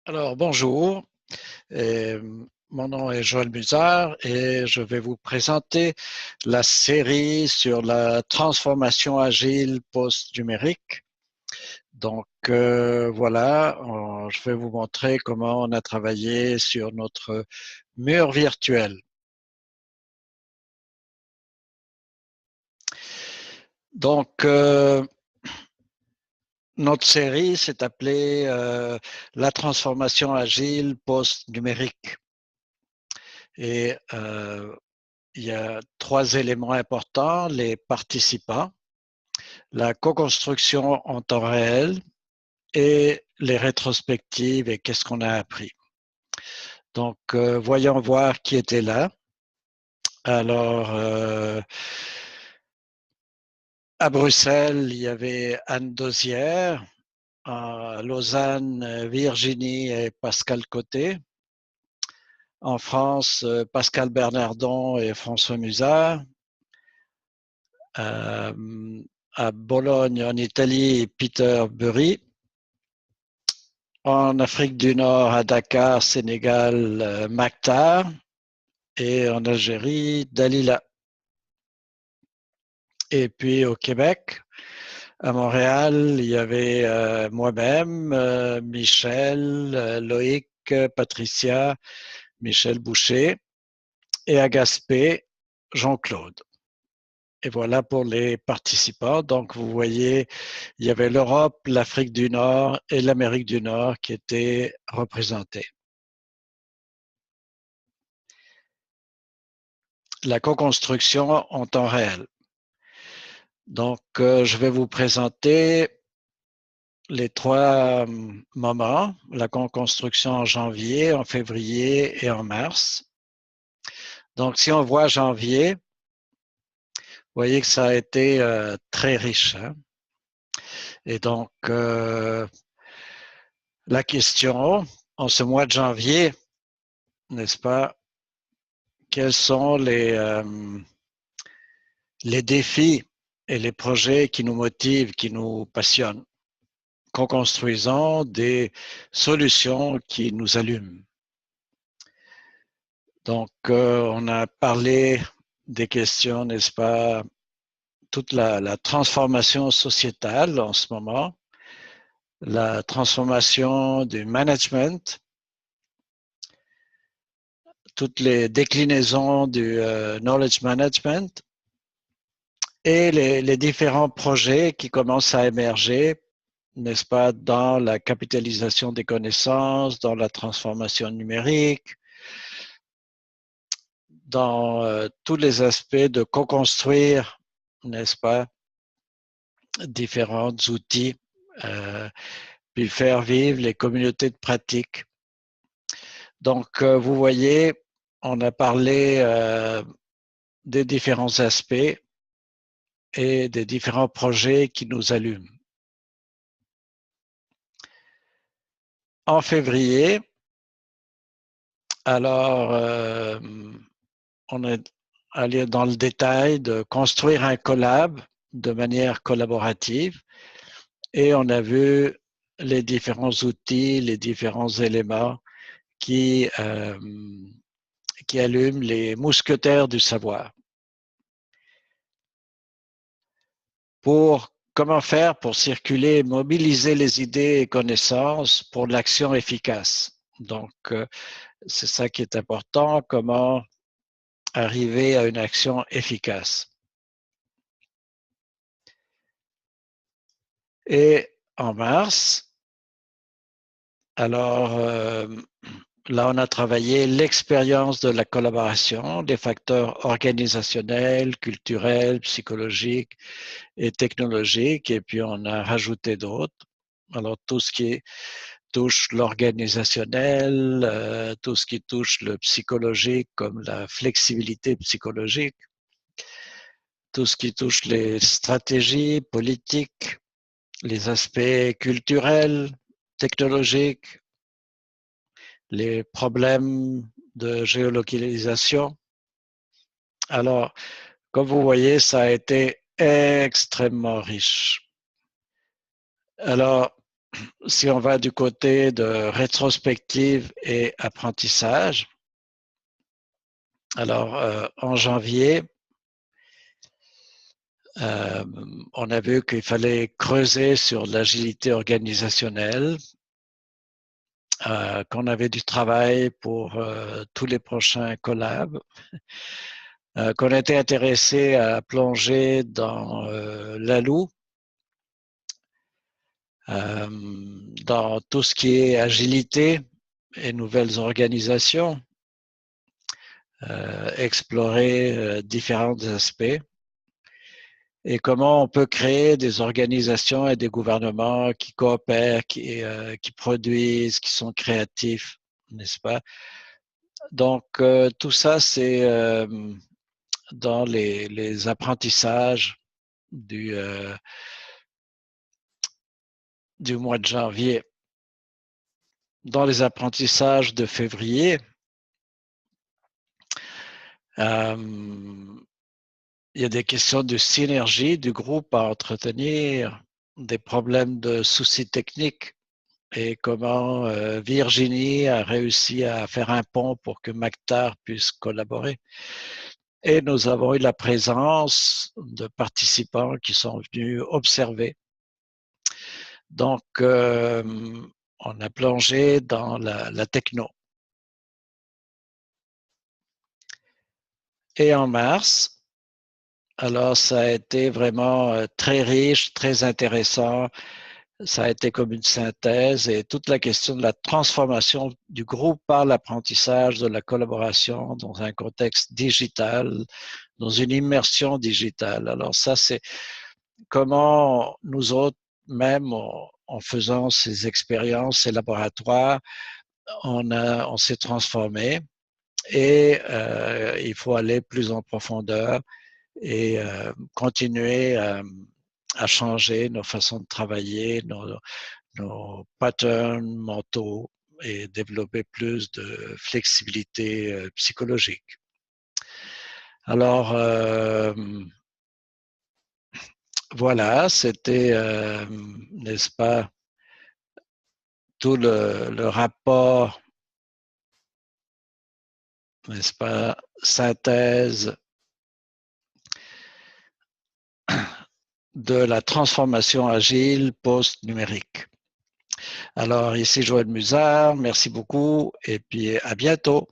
Alors, bonjour. Euh, Mon nom est Joël Musard et je vais vous présenter la série sur la transformation agile post-numérique. Voilà, je vais vous montrer comment on a travaillé sur notre mur virtuel. Donc, euh, Notre série s'est appelée La transformation agile post-numérique. Et il y a trois éléments importants: les participants, la co-construction en temps réel et les rétrospectives et qu'est-ce qu'on a appris. Voyons voir qui était là. Alors, à Bruxelles, il y avait Anne Dosière, à Lausanne, Virginie et Pascal Côté. En France, Pascal Bernardon et François Musard. Euh, à Bologne, en Italie, Peter Burry. En Afrique du Nord, à Dakar, Sénégal, Maktar. Et en Algérie, Dalila. Et puis au Québec, à Montréal, il y avait moi-même, Michel, Loïc, Patricia, Michel Boucher. Et à Gaspé, Jean-Claude. Et voilà pour les participants. Donc, vous voyez, il y avait l'Europe, l'Afrique du Nord et l'Amérique du Nord qui étaient représentés. La co-construction en temps réel. Je vais vous présenter les trois moments: la co-construction en janvier, en février et en mars. Donc, si on voit janvier, vous voyez que ça a été très riche. Hein? Et donc, la question, en ce mois de janvier, n'est-ce pas, quels sont les défis et les projets qui nous motivent, qui nous passionnent, co-construisant des solutions qui nous allument. On a parlé des questions, n'est-ce pas, toute la transformation sociétale en ce moment, la transformation du management, toutes les déclinaisons du knowledge management et les différents projets qui commencent à émerger, n'est-ce pas, dans la capitalisation des connaissances, dans la transformation numérique, dans tous les aspects de co-construire, n'est-ce pas, différents outils, puis faire vivre les communautés de pratique. Vous voyez, on a parlé des différents aspects et des différents projets qui nous allument. En février, alors, on est allé dans le détail de construire un collab de manière collaborative et on a vu les différents outils, les différents éléments qui allument les mousquetaires du savoir. Comment faire pour circuler, mobiliser les idées et connaissances pour l'action efficace. C'est ça qui est important, comment arriver à une action efficace. Et en mars, alors là, on a travaillé l'expérience de la collaboration, des facteurs organisationnels, culturels, psychologiques et technologiques, et puis on a rajouté d'autres. Alors, tout ce qui touche l'organisationnel, tout ce qui touche le psychologique, comme la flexibilité psychologique, tout ce qui touche les stratégies politiques, les aspects culturels, technologiques, les problèmes de géolocalisation. Alors, comme vous voyez, ça a été extrêmement riche. Alors, si on va du côté de rétrospective et apprentissage, alors en janvier, on a vu qu'il fallait creuser sur l'agilité organisationnelle, qu'on avait du travail pour tous les prochains collabs, qu'on était intéressé à plonger dans l'ALU, dans tout ce qui est agilité et nouvelles organisations, explorer différents aspects et comment on peut créer des organisations et des gouvernements qui coopèrent, qui produisent, qui sont créatifs, n'est-ce pas? Donc, tout ça, c'est dans les apprentissages du mois de janvier. Dans les apprentissages de février, il y a des questions de synergie du groupe à entretenir, des problèmes de soucis techniques et comment Virginie a réussi à faire un pont pour que Mactar puisse collaborer. Et nous avons eu la présence de participants qui sont venus observer. Donc, on a plongé dans la techno. Et en mars, alors ça a été vraiment très riche, très intéressant. Ça a été comme une synthèse et toute la question de la transformation du groupe par l'apprentissage, de la collaboration dans un contexte digital, dans une immersion digitale. Alors ça, c'est comment nous autres, même en faisant ces expériences, ces laboratoires, on s'est transformé et il faut aller plus en profondeur et continuer à changer nos façons de travailler, nos patterns mentaux et développer plus de flexibilité psychologique. Alors, voilà, c'était, n'est-ce pas, tout le rapport, n'est-ce pas, synthèse de la transformation agile post-numérique. Alors, ici Joël Musard, merci beaucoup et puis à bientôt.